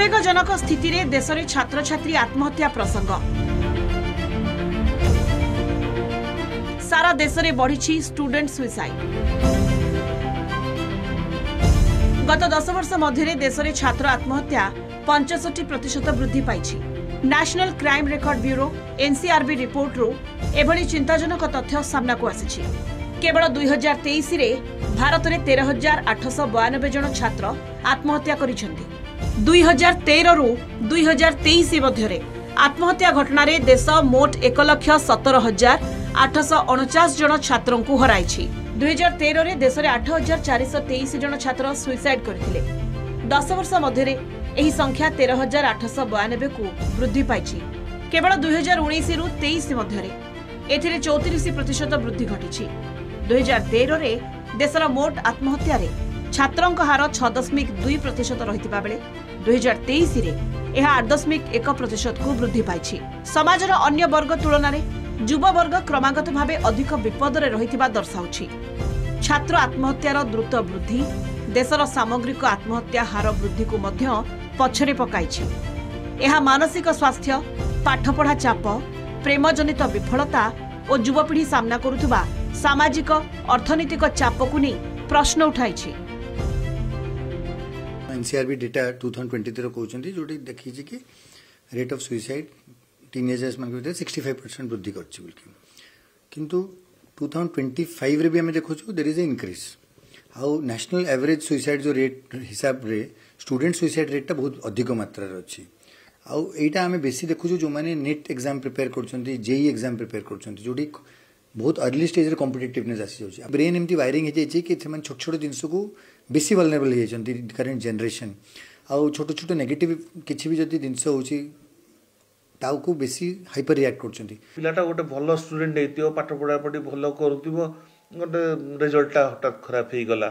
उद्वेगजनक स्थिति रे देश में छात्र छात्री आत्महत्या प्रसंग सारा देश में बढ़ी स्टूडेंट सुइसाइड। गत 10 वर्ष मध्य देश में छात्र आत्महत्या 65% वृद्धि पाई। National Crime Record Bureau NCRB report रू एभली चिंताजनक तथ्य सामना को आसी। केवल 2023 रे भारत में 13,892 जन छात्र आत्महत्या करिसेंती। 2013 रु 2023 मध्य आत्महत्या घटना रे देश मोट 1,17,849 जन छात्रों को हराई। 2013 रे देश में 8,423 जन छात्र सुइसाइड करथिले। 10 वर्ष मध्य एही संख्या 13,892 को वृद्धि पाई। केवल 2019 रु 23 मध्य एथिरे 34% वृद्धि घटी। 2013 रे देशर मोट आत्महत्या रे छात्रों हार 6.2% रहितिबा बेले 2023 रे यह 8.1% को वृद्धि पाई। समाजर अन्य वर्ग तुलन में युवा वर्ग क्रमागत भावे अधिक विपद रे रहितिबा दर्शाउछि। छात्र आत्महत्यार द्रुत वृद्धि देशर सामग्रिक आत्महत्या हार वृद्धि को मध्य पछरे पकाइछि। यह मानसिक स्वास्थ्य, पाठपढ़ा चाप, प्रेमजनित विफलता और युवपीढ़ी सामना करुवा सामाजिक अर्थनैतिक चाप को नहीं प्रश्न उठाई। एनसीआरबी डेटा 2023 कहते जो देखी कि रेट ऑफ सुइसाइड टीनेजर्स मान 65% वृद्धि किंतु 2025 रे भी हमें देखो देयर इज ए इंक्रीज। आउ नेशनल एवरेज सुइसाइड जो रेट हिसाब रे स्टूडेंट सुइसाइड रेट बहुत अधिक मात्रा अच्छी। आउ एटा हमें बेसी देखु जो माने नेट एग्जाम प्रिपेयर करछंती, जेई एग्जाम प्रिपेयर करछंती, जोडी बहुत अर्ली स्टेज रे कॉम्पिटिटिवनेस आसी जाउची। ब्रेन एमती वायरिंग हे जाई कि से छोट छोट जिंस को बेसी वल्नरेबल हे जाचंती करंट जनरेशन। आउ छोट छोट नेगेटिव किछि भी जदी जिंस होउची ताऊ को बेसी हाइपर रिएक्ट करछंती। पिलाटा गोटे भलो स्टूडेंट हेतियो, पाठ पढ़ा पढ़ी भलो करूतिबो, गोटे रिजल्टटा हठात खराब हे गला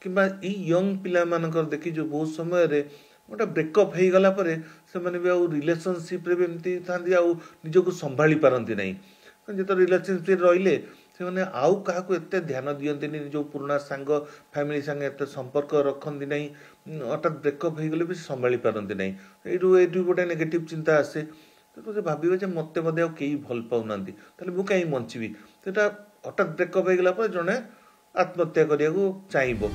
किबा ई यंग पिला मानकर देखि जो बहुत समय रे गोटे ब्रेकअप हो गला परे से माने भी आउ रिलेशनशिप रे भी एमती थांदी आउ निजको संभाली पारंती नहीं। जेतो रिलेशनशिप रहिले से माने आउ काहा को एते ध्यान दियंती नहीं, जो पुराना संग फैमिली संग एते संपर्क रखंती नहीं। हठात ब्रेकअप हो गले भी संभाली पारंती नहीं। एटू गोटे नेगेटिव चिंता आसे। तो से भाबिबे जे मते मध्ये आउ केही भल पाउनांती, ताले मु काई मंचिबी। सेटा हठात ब्रेकअप हो गला पर जने आत्महत्या करिया को चाहबो।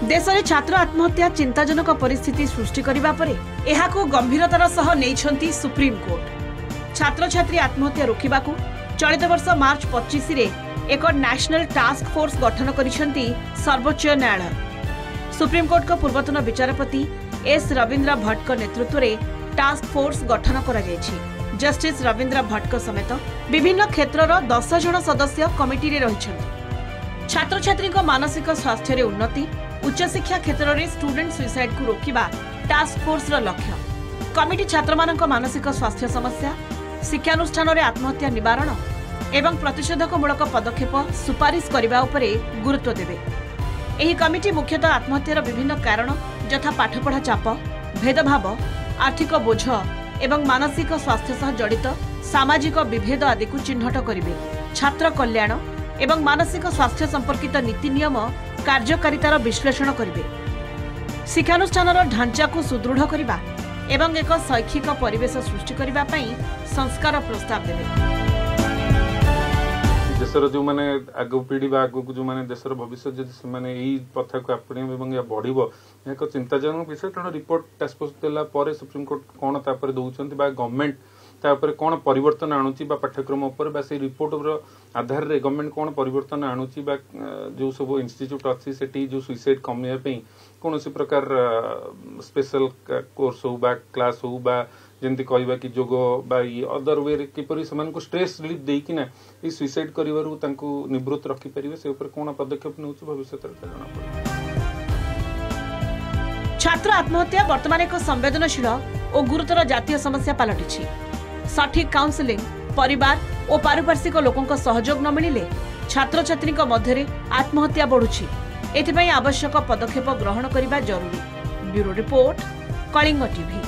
देश में छात्र आत्महत्या चिंताजनक परिस्थिति सृष्टि करबा परे एहाको गंभीरतार सह नेइछंती सुप्रीम कोर्ट। छात्र छात्री आत्महत्या रोकिबाकू चलित वर्ष मार्च 25 रे एक नेशनल टास्क फोर्स गठन करिसेंती सर्वोच्च न्यायालय। सुप्रीम कोर्ट को पूर्वतन विचारपति एस रविंद्र भट्ट नेतृत्व रे टास्क फोर्स गठन करा जायछि। जस्टिस रविंद्र भट्ट समेत विभिन्न क्षेत्रर 10 जन सदस्य कमिटी रे रहिछंती। छात्र छात्री मानसिक स्वास्थ्य रे उन्नति, उच्च शिक्षा क्षेत्र में स्टूडेंट सुइसाइड को रोकिबा टास्क फोर्स रो लक्ष्य। कमिटी छात्र मानक मानसिक स्वास्थ्य समस्या, शिक्षानुष्ठान रे आत्महत्या निवारण एवं प्रतिषेधकमूलक पदक्षेप सुपारिश करबा उपरे गुरुत्व देबे। एही कमिटी मुख्यतः आत्महत्यार विभिन्न कारण यथा पाठपढ़ा चाप, भेदभाव, आर्थिक बोझ एवं मानसिक स्वास्थ्य सह जड़ित सामाजिक विभेद आदि को चिन्हट करिवे। छात्र कल्याण एवं मानसिक स्वास्थ्य संपर्कित नीति नियम कार्यकारितार विश्लेषण करिवे। शिक्षानुष्ठानर ढांचा को सुदृढ़ करबा एवं एक शैक्षिक परिवेश सृष्टि करबा पई संस्कार प्रस्ताव देबे। देशर जो माने आगो पीढ़ी बा आगो जो माने देशर भविष्य जदि से माने एई पथा को आपणे एवं या बढ़िबो एक चिंताजनक विषय। तेणु रिपोर्ट टास्क फोर्स देला परे सुप्रीम कोर्ट कोन तापर दउछंती बा गवर्नमेंट तापर कोन परिवर्तन आणुची बा पाठ्यक्रम ऊपर बा से रिपोर्ट रो आधार रे गवर्नमेंट कोन परिवर्तन आणुची बा जो सब इंस्टीट्यूट अछि सेठी जो सुइसाइड कमिया पई कोनोसी प्रकार स्पेशल कोर्स हो बा क्लास हो बा जेंति कहबा कि योग बा अदर वे किपरि समान को स्ट्रेस रिलीफ देई कि ना ई सुइसाइड करिवारु तांको निवृत्त रखि परिबे से ऊपर कोन पदक्षेप नउची भविष्य रे जाना पड़े। छात्र आत्महत्या वर्तमान एक संवेदनशील और गुरुतर जातीय समस्या पलटिछि। सठिक काउंसलिंग, परिवार और पारिपार्श्विक लोकों सहयोग न मिलिले छात्र छात्री मध्य आत्महत्या बढ़ुछि। एथिपई आवश्यक पदक्षेप ग्रहण करबा जरूरी। Bureau report, Kalinga TV.